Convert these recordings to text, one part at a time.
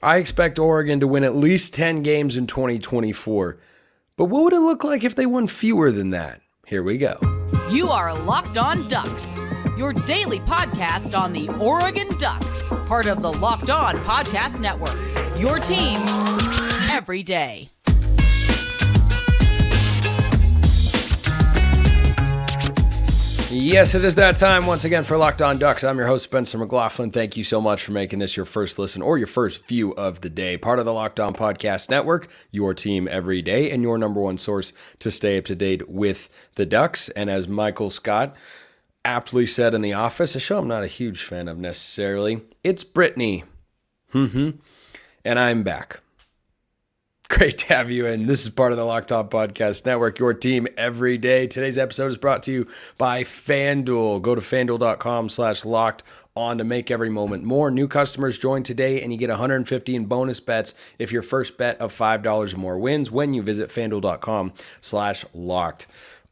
I expect Oregon to win at least 10 games in 2024. But what would it look like if they won fewer than that? Here we go. You are Locked On Ducks, your daily podcast on the Oregon Ducks, part of the Locked On Podcast Network, your team every day. Yes, it is that time once again for Locked On Ducks. I'm your host, Spencer McLaughlin. Thank you so much for making this your first listen or your first view of the day. Part of the Locked On Podcast Network, your team every day, and your number one source to stay up to date with the Ducks. And as Michael Scott aptly said in The Office, a show I'm not a huge fan of necessarily, it's Brittany. And I'm back. Great to have you in. This is part of the Locked On Podcast Network, your team every day. Today's episode is brought to you by FanDuel. Go to FanDuel.com/locked on to make every moment more. New customers join today and you get 150 in bonus bets if your first bet of $5 or more wins when you visit FanDuel.com/locked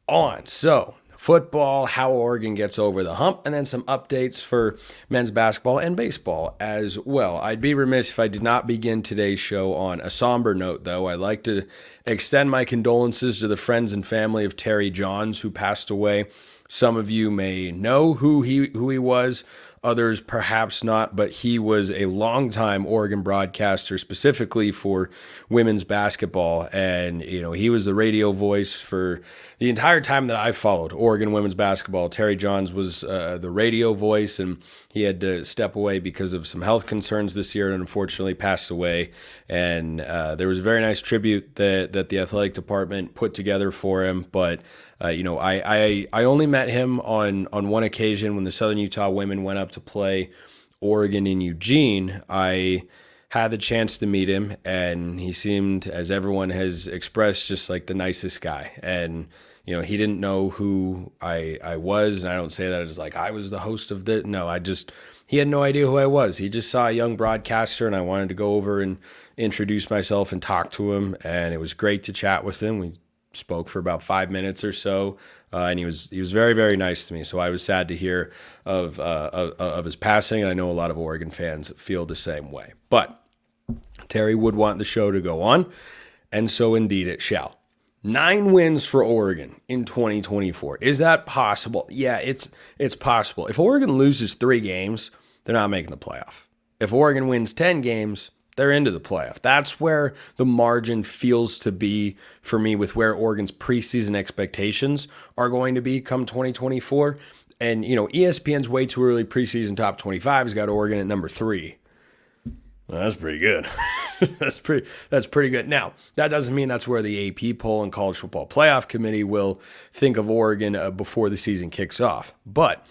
on. So, football, how Oregon gets over the hump, and then some updates for men's basketball and baseball as well. I'd be remiss if I did not begin today's show on a somber note, though. I'd like to extend my condolences to the friends and family of Terry Johns, who passed away. Some of you may know who he was. Others perhaps not, but he was a longtime Oregon broadcaster, specifically for women's basketball. And, he was the radio voice for the entire time that I followed Oregon women's basketball. Terry Johns was the radio voice, and he had to step away because of some health concerns this year and unfortunately passed away. And there was a very nice tribute that the athletic department put together for him. But I only met him on one occasion when the Southern Utah women went up to play Oregon in Eugene. I had the chance to meet him, and he seemed, as everyone has expressed, just like the nicest guy. And he didn't know who I was, and I don't say that as like I was the host of the. No, he had no idea who I was. He just saw a young broadcaster, and I wanted to go over and introduce myself and talk to him, and it was great to chat with him. We spoke for about 5 minutes or so, and he was very, very nice to me. So I was sad to hear of his passing, and I know a lot of Oregon fans feel the same way. But Terry would want the show to go on, and so indeed it shall. 9 wins for Oregon in 2024. Is that possible? Yeah, it's possible. If Oregon loses 3 games, they're not making the playoff. If Oregon wins 10 games, they're into the playoff. That's where the margin feels to be for me with where Oregon's preseason expectations are going to be come 2024. And, ESPN's way too early preseason top 25 has got Oregon at number 3. Well, that's pretty good. That's pretty good. Now, that doesn't mean that's where the AP poll and College Football Playoff Committee will think of Oregon before the season kicks off. But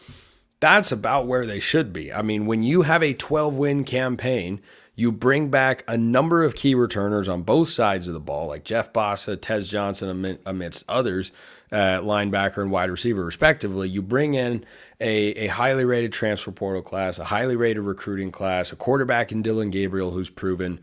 that's about where they should be. I mean, when you have a 12-win campaign, you bring back a number of key returners on both sides of the ball, like Jeff Bossa, Tez Johnson, amidst others, linebacker and wide receiver, respectively. You bring in a highly rated transfer portal class, a highly rated recruiting class, a quarterback in Dylan Gabriel who's proven.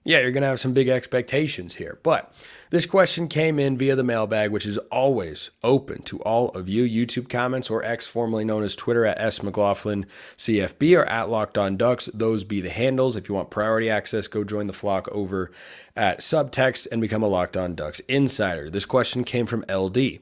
Yeah, you're going to have some big expectations here. But this question came in via the mailbag, which is always open to all of you. YouTube comments or X, formerly known as Twitter, at @SMcLaughlinCFB or at Locked On Ducks. Those be the handles. If you want priority access, go join the flock over at Subtext and become a Locked On Ducks insider. This question came from LD.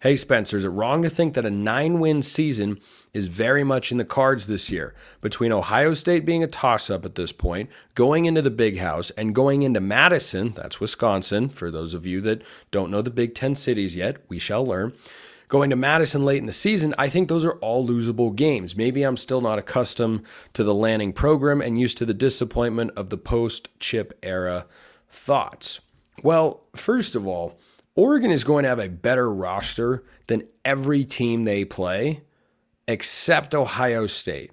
Hey, Spencer, is it wrong to think that a 9-win season is very much in the cards this year? Between Ohio State being a toss-up at this point, going into the Big House, and going into Madison, that's Wisconsin, for those of you that don't know the Big Ten cities yet, we shall learn. Going to Madison late in the season, I think those are all losable games. Maybe I'm still not accustomed to the Lanning program and used to the disappointment of the post-Chip era. Thoughts? Well, first of all, Oregon is going to have a better roster than every team they play, except Ohio State.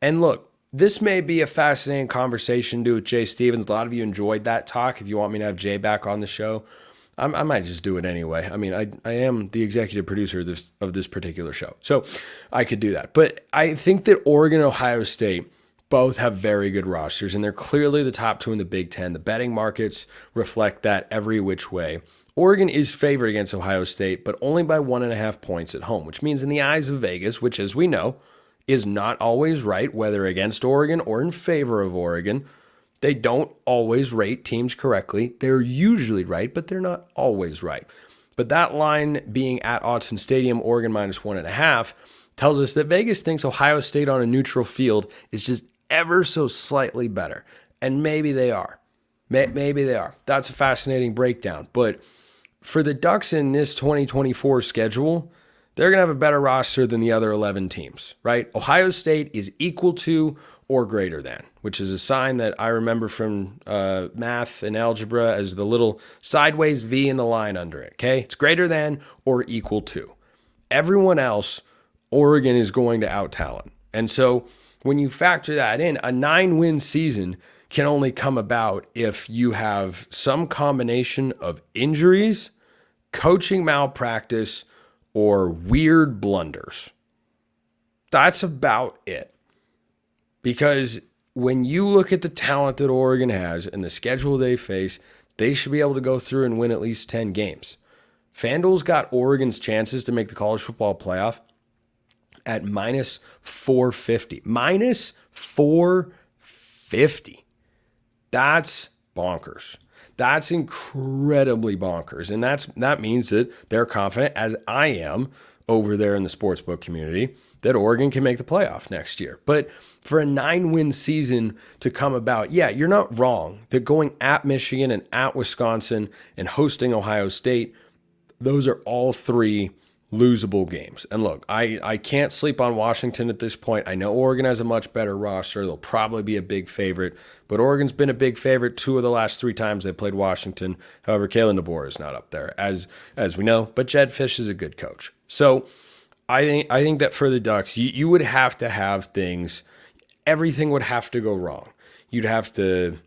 And look, this may be a fascinating conversation to do with Jay Stevens. A lot of you enjoyed that talk. If you want me to have Jay back on the show, I might just do it anyway. I mean, I am the executive producer of this particular show, so I could do that. But I think that Oregon and Ohio State both have very good rosters, and they're clearly the top 2 in the Big Ten. The betting markets reflect that every which way. Oregon is favored against Ohio State, but only by 1.5 points at home, which means in the eyes of Vegas, which, as we know, is not always right, whether against Oregon or in favor of Oregon, They don't always rate teams correctly. They're usually right, but they're not always right. But that line being at Autzen Stadium, Oregon -1.5, tells us that Vegas thinks Ohio State on a neutral field is just ever so slightly better. And maybe they are. Maybe they are. That's a fascinating breakdown. But for the Ducks in this 2024 schedule, they're going to have a better roster than the other 11 teams, right? Ohio State is equal to or greater than, which is a sign that I remember from math and algebra as the little sideways V in the line under it, okay? It's greater than or equal to. Everyone else, Oregon is going to out-talent. And so when you factor that in, a 9-win season can only come about if you have some combination of injuries, coaching malpractice, or weird blunders. That's about it. Because when you look at the talent that Oregon has and the schedule they face, they should be able to go through and win at least 10 games. FanDuel's got Oregon's chances to make the college football playoff at -450. -450. That's bonkers. That's incredibly bonkers. And that means that they're confident, as I am over there in the sportsbook community, that Oregon can make the playoff next year. But for a 9-win season to come about, yeah, you're not wrong that going at Michigan and at Wisconsin and hosting Ohio State, those are all three losable games. And look, I can't sleep on Washington at this point. I know Oregon has a much better roster. They'll probably be a big favorite, but Oregon's been a big favorite 2 of the last 3 times they played Washington. However, Kalen DeBoer is not up there, as we know, but Jed Fish is a good coach. So I think that for the Ducks, you would have to have things, everything would have to go wrong. You'd have to,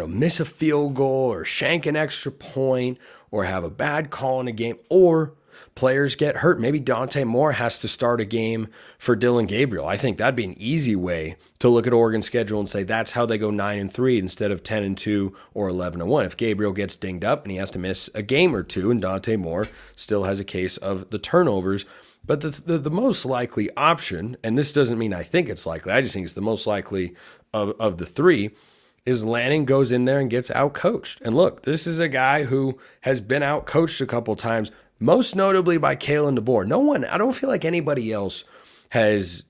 miss a field goal or shank an extra point or have a bad call in a game, or players get hurt. Maybe Dante Moore has to start a game for Dylan Gabriel. I think that'd be an easy way to look at Oregon's schedule and say that's how they go 9-3 instead of 10-2 or 11-1. If Gabriel gets dinged up and he has to miss a game or two, and Dante Moore still has a case of the turnovers. But the most likely option, and this doesn't mean I think it's likely, I just think it's the most likely of the three, is Lanning goes in there and gets out-coached. And look, this is a guy who has been out-coached a couple times, most notably by Kalen DeBoer. I don't feel like anybody else has,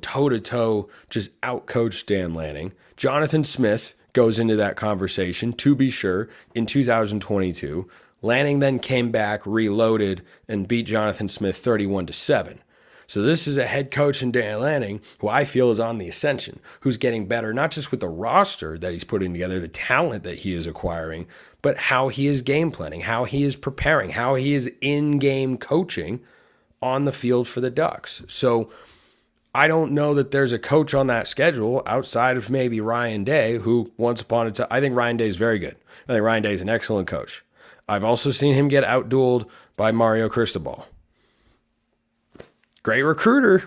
toe-to-toe just out-coached Dan Lanning. Jonathan Smith goes into that conversation, to be sure, in 2022. Lanning then came back, reloaded, and beat Jonathan Smith 31-7. So this is a head coach in Dan Lanning who I feel is on the ascension, who's getting better, not just with the roster that he's putting together, the talent that he is acquiring, but how he is game planning, how he is preparing, how he is in-game coaching on the field for the Ducks. So I don't know that there's a coach on that schedule outside of maybe Ryan Day, who once upon a time, I think Ryan Day is very good. I think Ryan Day is an excellent coach. I've also seen him get outdueled by Mario Cristobal. Great recruiter,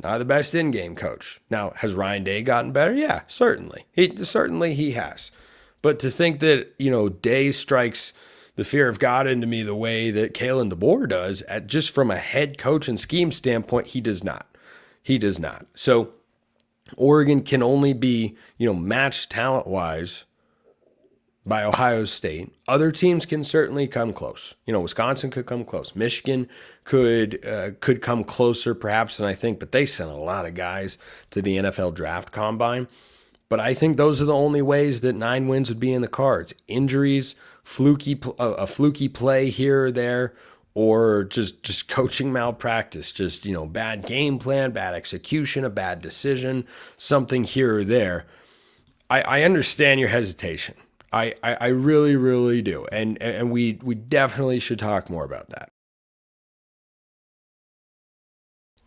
not the best in-game coach. Now, has Ryan Day gotten better? Yeah, certainly. He has. But to think that, Day strikes the fear of God into me the way that Kalen DeBoer does, just from a head coach and scheme standpoint, he does not. He does not. So Oregon can only be, matched talent-wise by Ohio State. Other teams can certainly come close. Wisconsin could come close. Michigan could come closer perhaps than I think, but they sent a lot of guys to the NFL draft combine. But I think those are the only ways that 9 wins would be in the cards. Injuries, a fluky play here or there, or just coaching malpractice, just, bad game plan, bad execution, a bad decision, something here or there. I understand your hesitation. I really, really do. And we definitely should talk more about that.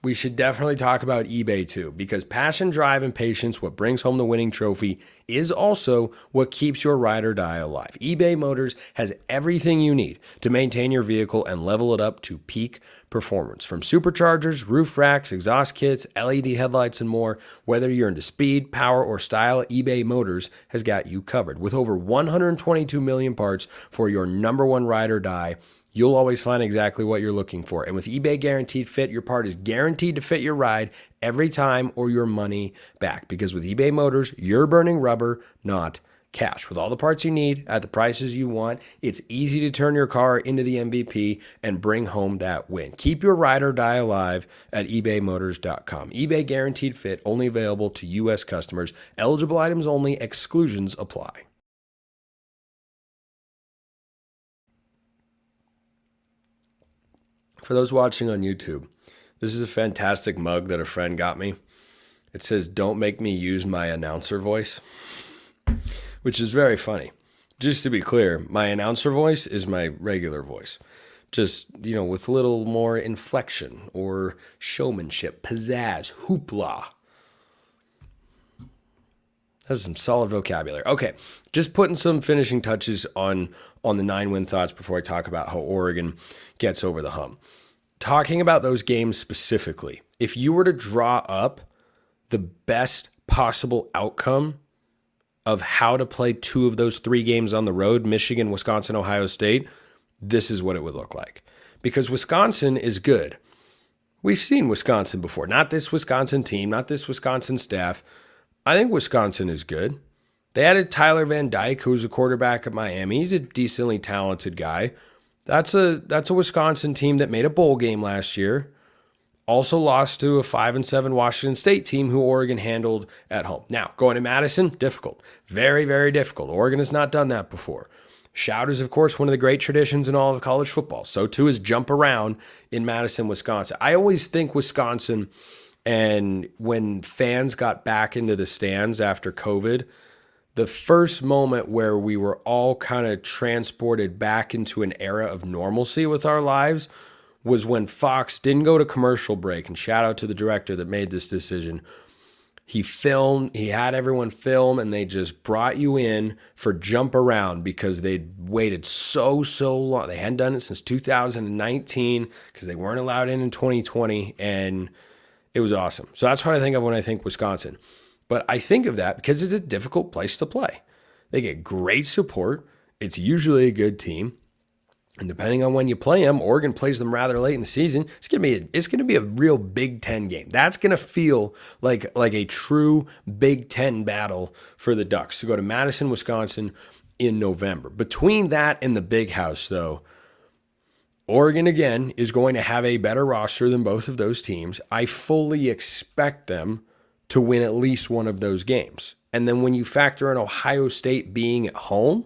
We should definitely talk about eBay too, because passion, drive, and patience, what brings home the winning trophy, is also what keeps your ride or die alive. eBay Motors has everything you need to maintain your vehicle and level it up to peak performance. From superchargers, roof racks, exhaust kits, LED headlights, and more, whether you're into speed, power, or style, eBay Motors has got you covered. With over 122 million parts for your number one ride or die, you'll always find exactly what you're looking for. And with eBay Guaranteed Fit, your part is guaranteed to fit your ride every time or your money back. Because with eBay Motors, you're burning rubber, not cash with all the parts you need at the prices you want. It's easy to turn your car into the MVP and bring home that win. Keep your ride or die alive at ebaymotors.com. eBay guaranteed fit, only available to U.S. customers. Eligible items only. Exclusions apply. For those watching on YouTube, this is a fantastic mug that a friend got me. It says, "Don't make me use my announcer voice," which is very funny. Just to be clear, my announcer voice is my regular voice. Just, with a little more inflection or showmanship, pizzazz, hoopla. That's some solid vocabulary. Okay, just putting some finishing touches on the 9-win thoughts before I talk about how Oregon gets over the hump. Talking about those games specifically, if you were to draw up the best possible outcome of how to play 2 of those 3 games on the road, Michigan, Wisconsin, Ohio State, this is what it would look like. Because Wisconsin is good. We've seen Wisconsin before. Not this Wisconsin team, not this Wisconsin staff. I think Wisconsin is good. They added Tyler Van Dyke, who's a quarterback at Miami. He's a decently talented guy. That's a Wisconsin team that made a bowl game last year. Also lost to a 5-7 Washington State team who Oregon handled at home. Now, going to Madison, difficult. Very, very difficult. Oregon has not done that before. Shout is, of course, one of the great traditions in all of college football. So, too, is jump around in Madison, Wisconsin. I always think Wisconsin, and when fans got back into the stands after COVID, the first moment where we were all kind of transported back into an era of normalcy with our lives was when Fox didn't go to commercial break. And shout out to the director that made this decision. He had everyone film, and they just brought you in for jump around because they'd waited so long. They hadn't done it since 2019 because they weren't allowed in 2020, and it was awesome. So that's what I think of when I think Wisconsin. But I think of that because it's a difficult place to play. They get great support. It's usually a good team. And depending on when you play them, Oregon plays them rather late in the season. It's going to be a real Big Ten game. That's going to feel like a true Big Ten battle for the Ducks to go to Madison, Wisconsin in November. Between that and the Big House, though, Oregon, again, is going to have a better roster than both of those teams. I fully expect them to win at least one of those games. And then when you factor in Ohio State being at home,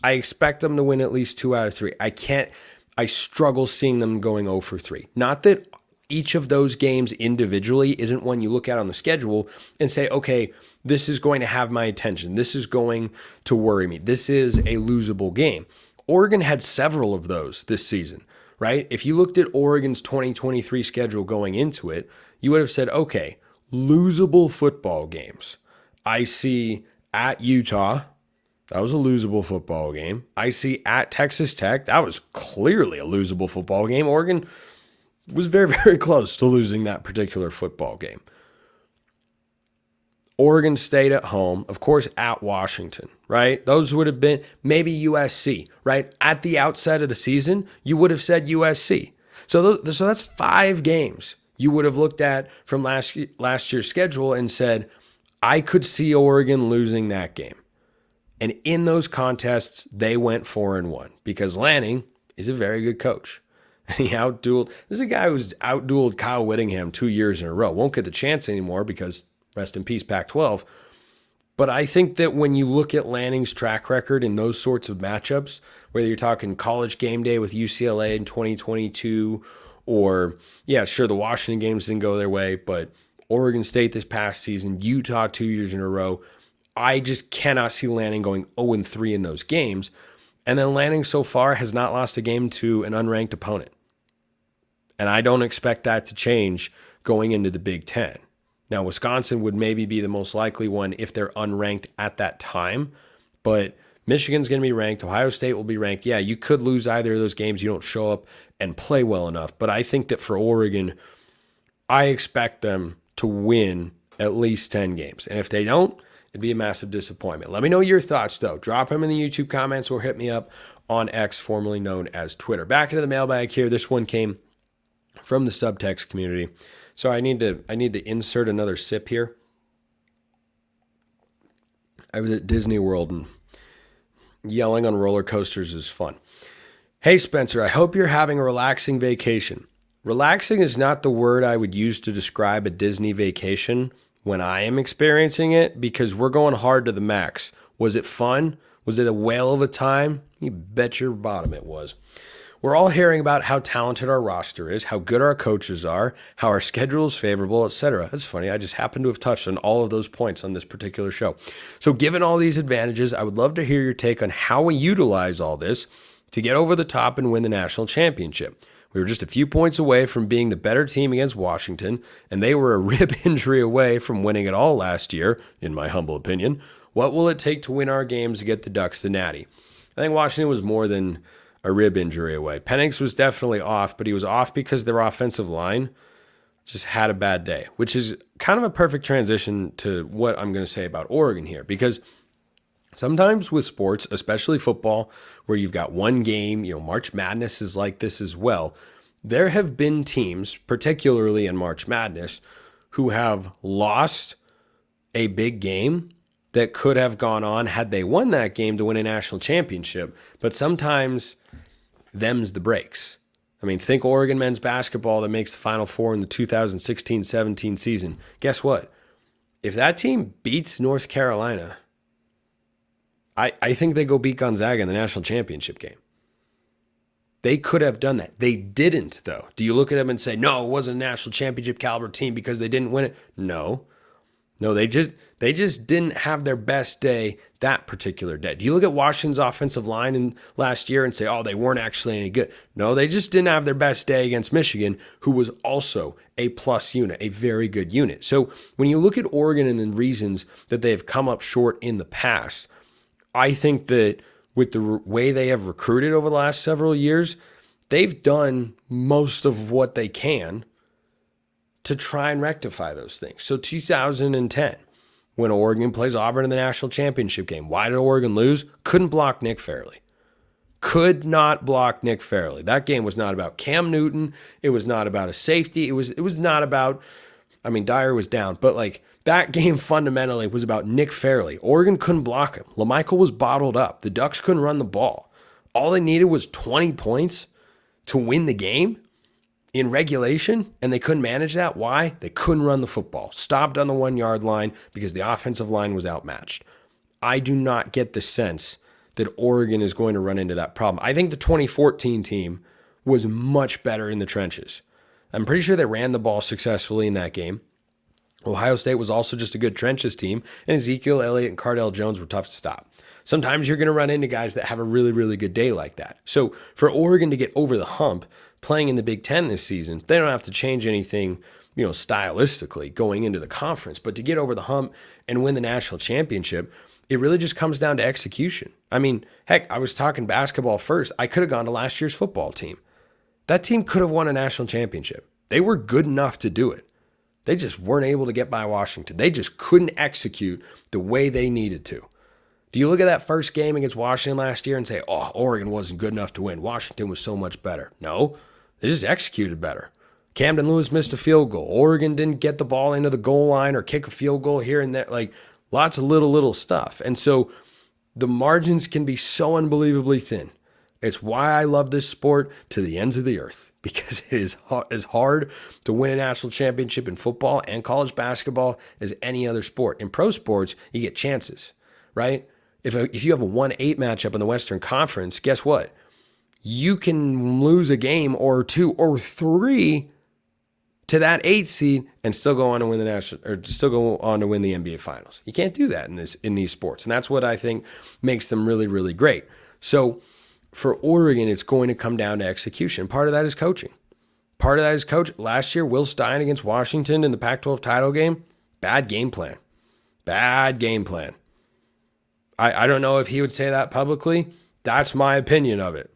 I expect them to win at least 2 out of 3. I struggle seeing them going 0 for 3. Not that each of those games individually isn't one you look at on the schedule and say, okay, this is going to have my attention. This is going to worry me. This is a losable game. Oregon had several of those this season, right? If you looked at Oregon's 2023 schedule going into it, you would have said, okay, losable football games. I see at Utah, that was a losable football game. I see at Texas Tech, that was clearly a losable football game. Oregon was very, very close to losing that particular football game. Oregon State at home, of course, at Washington, right? Those would have been maybe USC, right? At the outset of the season, you would have said USC. So that's 5 games you would have looked at from last year's schedule and said, I could see Oregon losing that game. And in those contests, they went 4-1 because Lanning is a very good coach. And he this is a guy who's outdueled Kyle Whittingham 2 years in a row. Won't get the chance anymore because rest in peace, Pac-12. But I think that when you look at Lanning's track record in those sorts of matchups, whether you're talking college game day with UCLA in 2022, or, yeah, sure, the Washington games didn't go their way, but Oregon State this past season, Utah 2 years in a row, I just cannot see Lanning going 0-3 in those games. And then Lanning so far has not lost a game to an unranked opponent. And I don't expect that to change going into the Big Ten. Now, Wisconsin would maybe be the most likely one if they're unranked at that time. But Michigan's going to be ranked. Ohio State will be ranked. Yeah, you could lose either of those games. You don't show up and play well enough. But I think that for Oregon, I expect them to win at least 10 games. And if they don't, it'd be a massive disappointment. Let me know your thoughts, though. Drop them in the YouTube comments or hit me up on X, formerly known as Twitter. Back into the mailbag here. This one came from the subtext community. So I need to insert another sip here. I was at Disney World, and yelling on roller coasters is fun. Hey, Spencer, I hope you're having a relaxing vacation. Relaxing is not the word I would use to describe a Disney vacation when I am experiencing it, because we're going hard to the max. Was it fun? Was it a whale of a time? You bet your bottom it was. We're all hearing about how talented our roster is, how good our coaches are, how our schedule is favorable, etc. That's funny. I just happen to have touched on all of those points on this particular show. So given all these advantages, I would love to hear your take on how we utilize all this to get over the top and win the national championship. We were just a few points away from being the better team against Washington, and they were a rib injury away from winning it all last year, in my humble opinion. What will it take to win our games to get the Ducks the natty? I think Washington was more than a rib injury away. Penix was definitely off, but he was off because their offensive line just had a bad day, which is kind of a perfect transition to what I'm going to say about Oregon here, because sometimes with sports, especially football, where you've got one game, March Madness is like this as well. There have been teams, particularly in March Madness, who have lost a big game that could have gone on had they won that game to win a national championship. But sometimes them's the breaks. I mean, think Oregon men's basketball that makes the Final Four in the 2016-17 season. Guess what? If that team beats North Carolina, I think they go beat Gonzaga in the national championship game. They could have done that. They didn't, though. Do you look at them and say, no, it wasn't a national championship caliber team because they didn't win it? No, they just didn't have their best day that particular day. Do you look at Washington's offensive line in last year and say, oh, they weren't actually any good? No, they just didn't have their best day against Michigan, who was also a plus unit, a very good unit. So when you look at Oregon and the reasons that they have come up short in the past, I think that with the way they have recruited over the last several years, they've done most of what they can to try and rectify those things. So 2010, when Oregon plays Auburn in the national championship game, why did Oregon lose? Couldn't block Nick Fairley. Could not block Nick Fairley. That game was not about Cam Newton. It was not about a safety. It was not about, Dyer was down, but that game fundamentally was about Nick Fairley. Oregon couldn't block him. LaMichael was bottled up. The Ducks couldn't run the ball. All they needed was 20 points to win the game in regulation, and they couldn't manage that. Why? They couldn't run the football. Stopped on the 1 yard line because the offensive line was outmatched. I do not get the sense that Oregon is going to run into that problem. I think the 2014 team was much better in the trenches. I'm pretty sure they ran the ball successfully in that game. Ohio State was also just a good trenches team, and Ezekiel Elliott and Cardale Jones were tough to stop. Sometimes you're going to run into guys that have a really, really good day like that. So for Oregon to get over the hump, playing in the Big Ten this season, they don't have to change anything, stylistically going into the conference. But to get over the hump and win the national championship, it really just comes down to execution. Heck, I was talking basketball first. I could have gone to last year's football team. That team could have won a national championship. They were good enough to do it. They just weren't able to get by Washington. They just couldn't execute the way they needed to. Do you look at that first game against Washington last year and say, oh, Oregon wasn't good enough to win. Washington was so much better. No, they just executed better. Camden Lewis missed a field goal. Oregon didn't get the ball into the goal line or kick a field goal here and there. Lots of little stuff. And so the margins can be so unbelievably thin. It's why I love this sport to the ends of the earth, because it is as hard to win a national championship in football and college basketball as any other sport. In pro sports, you get chances, right? If you have a 1-8 matchup in the Western Conference, guess what? You can lose a game or two or three to that 8 seed and still go on to win the national, or still go on to win the NBA Finals. You can't do that in these sports, and that's what I think makes them really, really great. So for Oregon, it's going to come down to execution. Part of that is coaching. Last year, Will Stein against Washington in the Pac-12 title game, bad game plan. I don't know if he would say that publicly. That's my opinion of it.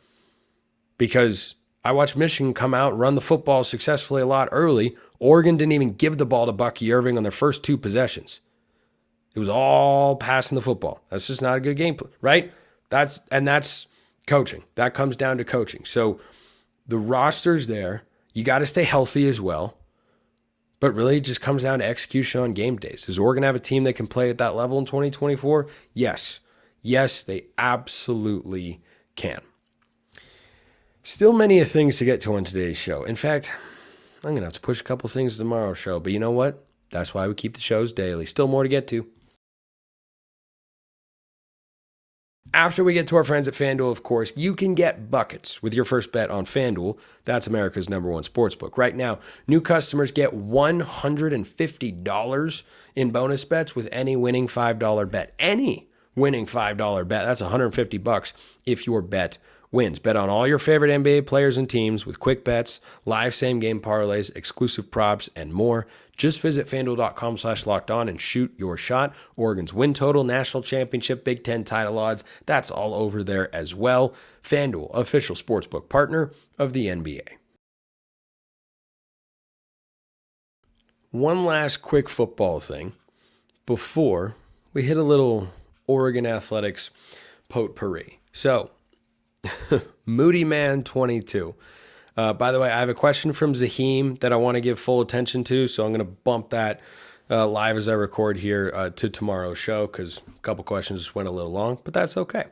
Because I watched Michigan come out and run the football successfully a lot early. Oregon didn't even give the ball to Bucky Irving on their first 2 possessions. It was all passing the football. That's just not a good game plan, right? That's coaching. That comes down to coaching. So the roster's there. You got to stay healthy as well. But really, it just comes down to execution on game days. Does Oregon have a team that can play at that level in 2024? Yes. Yes, they absolutely can. Still many things to get to on today's show. In fact, I'm going to have to push a couple things to tomorrow's show. But you know what? That's why we keep the shows daily. Still more to get to. After we get to our friends at FanDuel, of course, you can get buckets with your first bet on FanDuel. That's America's #1 sportsbook. Right now, new customers get $150 in bonus bets with any winning $5 bet. Any winning $5 bet. That's $150 if your bet wins. Bet on all your favorite NBA players and teams with quick bets, live same-game parlays, exclusive props, and more. Just visit FanDuel.com/lockedon and shoot your shot. Oregon's win total, national championship, Big Ten title odds, that's all over there as well. FanDuel, official sportsbook partner of the NBA. One last quick football thing before we hit a little Oregon athletics potpourri. So, Moody Man 22. By the way, I have a question from Zaheem that I want to give full attention to, so I'm going to bump that live as I record here to tomorrow's show because a couple questions just went a little long, but that's okay.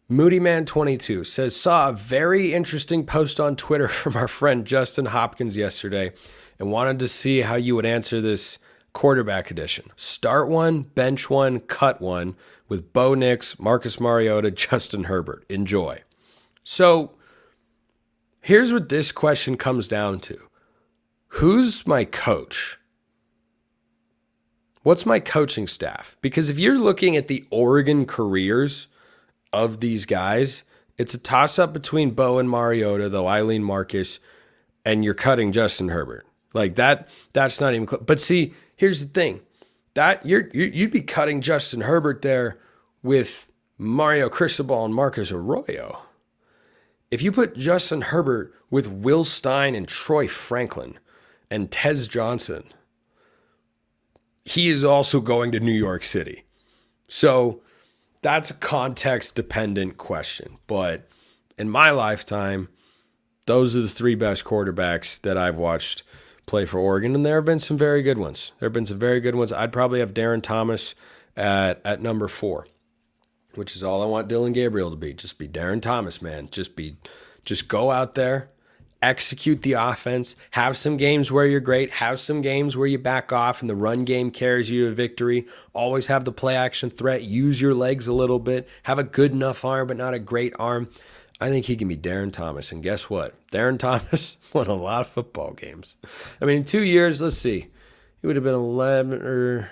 Moody Man 22 says, saw a very interesting post on Twitter from our friend Justin Hopkins yesterday and wanted to see how you would answer this quarterback edition. Start one, bench one, cut one with Bo Nix, Marcus Mariota, Justin Herbert. Enjoy. So here's what this question comes down to. Who's my coach? What's my coaching staff? Because if you're looking at the Oregon careers of these guys, it's a toss-up between Bo and Mariota, though I lean Marcus, and you're cutting Justin Herbert. Like that's not even close. But see, here's the thing. That you'd be cutting Justin Herbert there with Mario Cristobal and Marcus Arroyo. If you put Justin Herbert with Will Stein and Troy Franklin and Tez Johnson, he is also going to New York City. So that's a context-dependent question. But in my lifetime, those are the three best quarterbacks that I've watched play for Oregon, and there have been some very good ones. I'd probably have Darren Thomas at number 4, which is all I want Dylan Gabriel to be. Just be Darren Thomas, man. Just go out there, execute the offense, have some games where you're great, have some games where you back off and the run game carries you to victory. Always have the play action threat, use your legs a little bit, have a good enough arm but not a great arm. I think he can be Darren Thomas. And guess what? Darren Thomas won a lot of football games. I mean, in 2 years, let's see. He would have been 11 or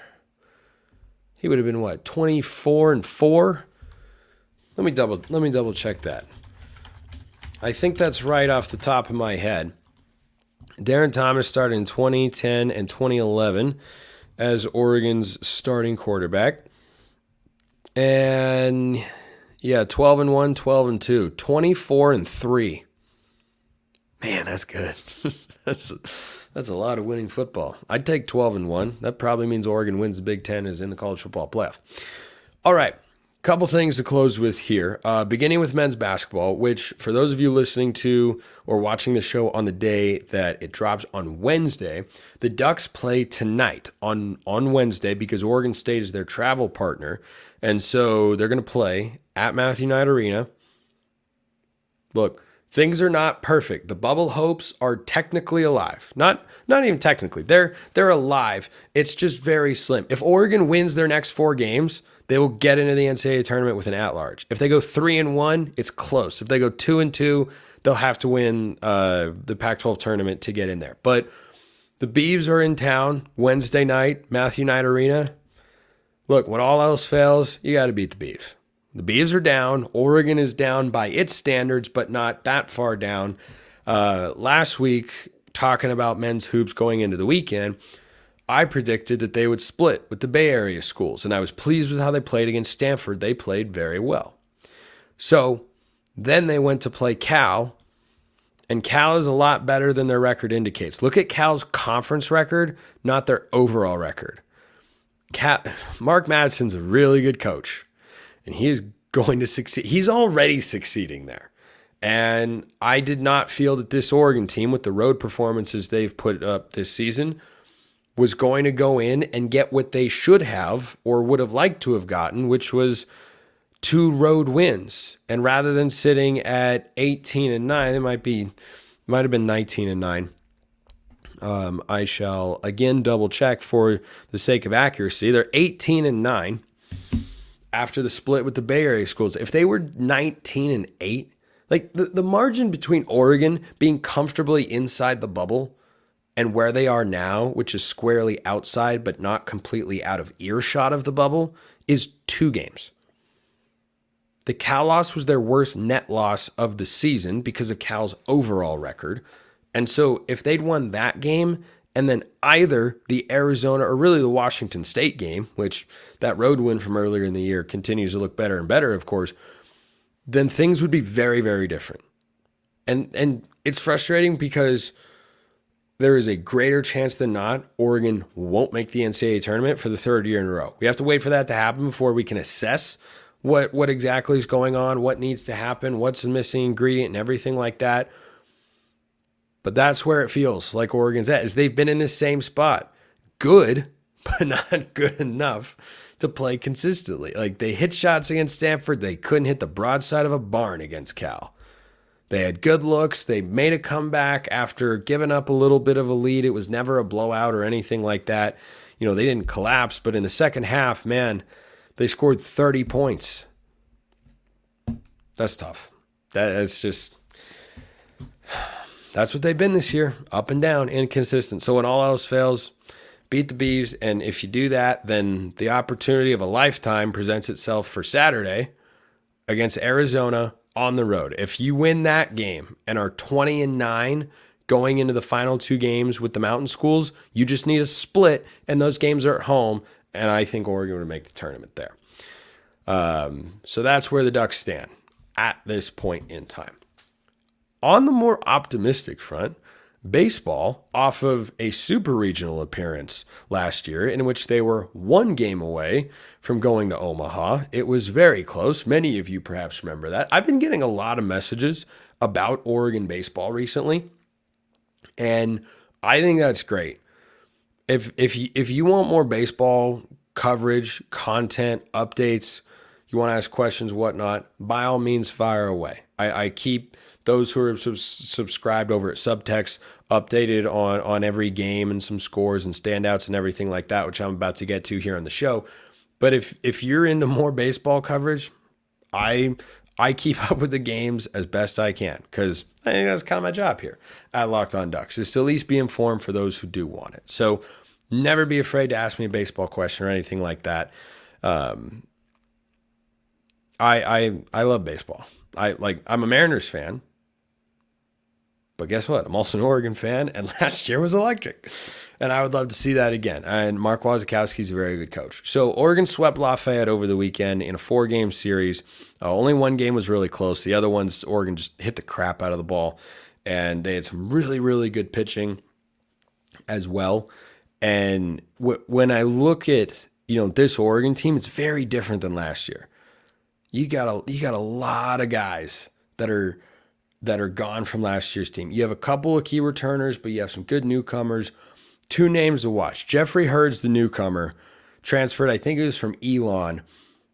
he would have been what? 24-4? Let me double check that. I think that's right off the top of my head. Darren Thomas started in 2010 and 2011 as Oregon's starting quarterback. And yeah, 12-1, 12-2, 24-3. Man, that's good. That's a lot of winning football. I'd take 12-1. That probably means Oregon wins the Big Ten, is in the college football playoff. All right, couple things to close with here. Beginning with men's basketball, which for those of you listening to or watching the show on the day that it drops on Wednesday, the Ducks play tonight on Wednesday because Oregon State is their travel partner. And so they're going to play at Matthew Knight Arena. Look, things are not perfect. The bubble hopes are technically alive. Not even technically. They're alive. It's just very slim. If Oregon wins their next 4 games, they will get into the NCAA tournament with an at-large. If they go 3-1, it's close. If they go 2-2, they'll have to win the Pac-12 tournament to get in there. But the Beavs are in town Wednesday night, Matthew Knight Arena. Look, when all else fails, you got to beat the Beavs. The Beavs are down. Oregon is down by its standards, but not that far down. Last week, talking about men's hoops going into the weekend, I predicted that they would split with the Bay Area schools, and I was pleased with how they played against Stanford. They played very well. So then they went to play Cal, and Cal is a lot better than their record indicates. Look at Cal's conference record, not their overall record. Mark Madsen's a really good coach, and he is going to succeed. He's already succeeding there. And I did not feel that this Oregon team, with the road performances they've put up this season, was going to go in and get what they should have or would have liked to have gotten, which was 2 road wins. And rather than sitting at 18-9, it might have been 19-9. I shall again double check for the sake of accuracy. They're 18-9 after the split with the Bay Area schools. If they were 19-8, like the margin between Oregon being comfortably inside the bubble and where they are now, which is squarely outside but not completely out of earshot of the bubble, is 2 games. The Cal loss was their worst net loss of the season because of Cal's overall record. And so if they'd won that game and then either the Arizona or really the Washington State game, which that road win from earlier in the year continues to look better and better, of course, then things would be very, very different. And it's frustrating because there is a greater chance than not Oregon won't make the NCAA tournament for the 3rd year in a row. We have to wait for that to happen before we can assess what exactly is going on, what needs to happen, what's the missing ingredient and everything like that. But that's where it feels like Oregon's at, is they've been in this same spot. Good, but not good enough to play consistently. Like, they hit shots against Stanford. They couldn't hit the broadside of a barn against Cal. They had good looks. They made a comeback after giving up a little bit of a lead. It was never a blowout or anything like that. You know, they didn't collapse, but in the second half, man, they scored 30 points. That's tough. That's what they've been this year, up and down, inconsistent. So when all else fails, beat the Beavs, and if you do that, then the opportunity of a lifetime presents itself for Saturday against Arizona on the road. If you win that game and are 20-9 going into the final 2 games with the Mountain Schools, you just need a split, and those games are at home, and I think Oregon would make the tournament there. So that's where the Ducks stand at this point in time. On the more optimistic front, baseball, off of a super regional appearance last year in which they were 1 game away from going to Omaha. It was very close. Many of you perhaps remember that. I've been getting a lot of messages about Oregon baseball recently, and I think that's great. If you want more baseball coverage, content, updates, you want to ask questions, whatnot, by all means, fire away. I keep those who are subscribed over at Subtext updated on every game and some scores and standouts and everything like that, which I'm about to get to here on the show. But if you're into more baseball coverage, I keep up with the games as best I can, because I think that's kind of my job here at Locked On Ducks, is to at least be informed for those who do want it. So never be afraid to ask me a baseball question or anything like that. I love baseball. I'm a Mariners fan. But guess what? I'm also an Oregon fan, and last year was electric. And I would love to see that again. And Mark Wasikowski's a very good coach. So Oregon swept Lafayette over the weekend in a 4-game series. Only 1 game was really close. The other ones, Oregon just hit the crap out of the ball. And they had some really, really good pitching as well. And when I look at, this Oregon team, it's very different than last year. You got a lot of guys that are gone from last year's team. You have a couple of key returners, but you have some good newcomers. 2 names to watch. Jeffrey Hurd's the newcomer, transferred, I think it was from Elon.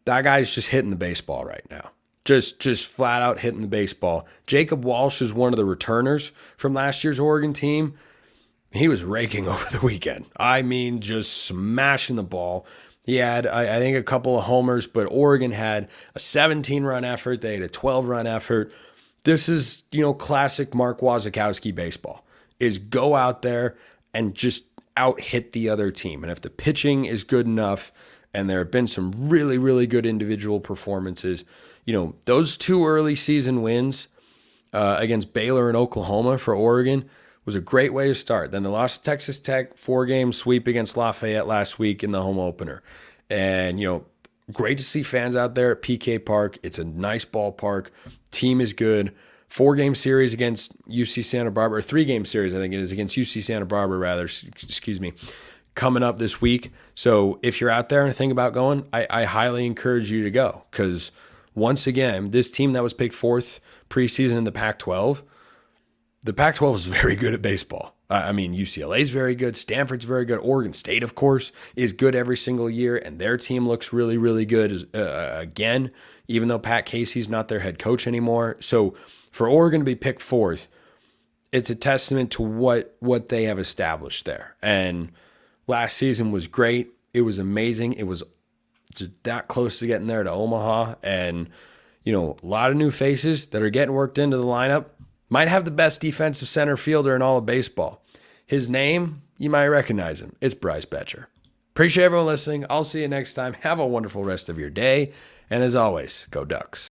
That guy's just hitting the baseball right now. Just flat out hitting the baseball. Jacob Walsh is one of the returners from last year's Oregon team. He was raking over the weekend. I mean, just smashing the ball. He had, I think, a couple of homers, but Oregon had a 17-run effort. They had a 12-run effort. This is, classic Mark Wasikowski baseball, is go out there and just out-hit the other team. And if the pitching is good enough, and there have been some really, really good individual performances, those 2 early season wins against Baylor and Oklahoma for Oregon was a great way to start. Then they lost to Texas Tech, 4-game sweep against Lafayette last week in the home opener. And, great to see fans out there at PK Park. It's a nice ballpark. Team is good. 4-game series against UC Santa Barbara, or 3-game series, I think it is, against UC Santa Barbara, rather, coming up this week. So if you're out there and think about going, I highly encourage you to go, because once again, this team that was picked 4th preseason in the Pac-12, the Pac-12 is very good at baseball. I mean, UCLA's very good. Stanford's very good. Oregon State, of course, is good every single year, and their team looks really, really good again, even though Pat Casey's not their head coach anymore. So for Oregon to be picked 4th, it's a testament to what they have established there. And last season was great. It was amazing. It was just that close to getting there to Omaha. And, a lot of new faces that are getting worked into the lineup. Might have the best defensive center fielder in all of baseball. His name, you might recognize him. It's Bryce Betcher. Appreciate everyone listening. I'll see you next time. Have a wonderful rest of your day. And as always, go Ducks.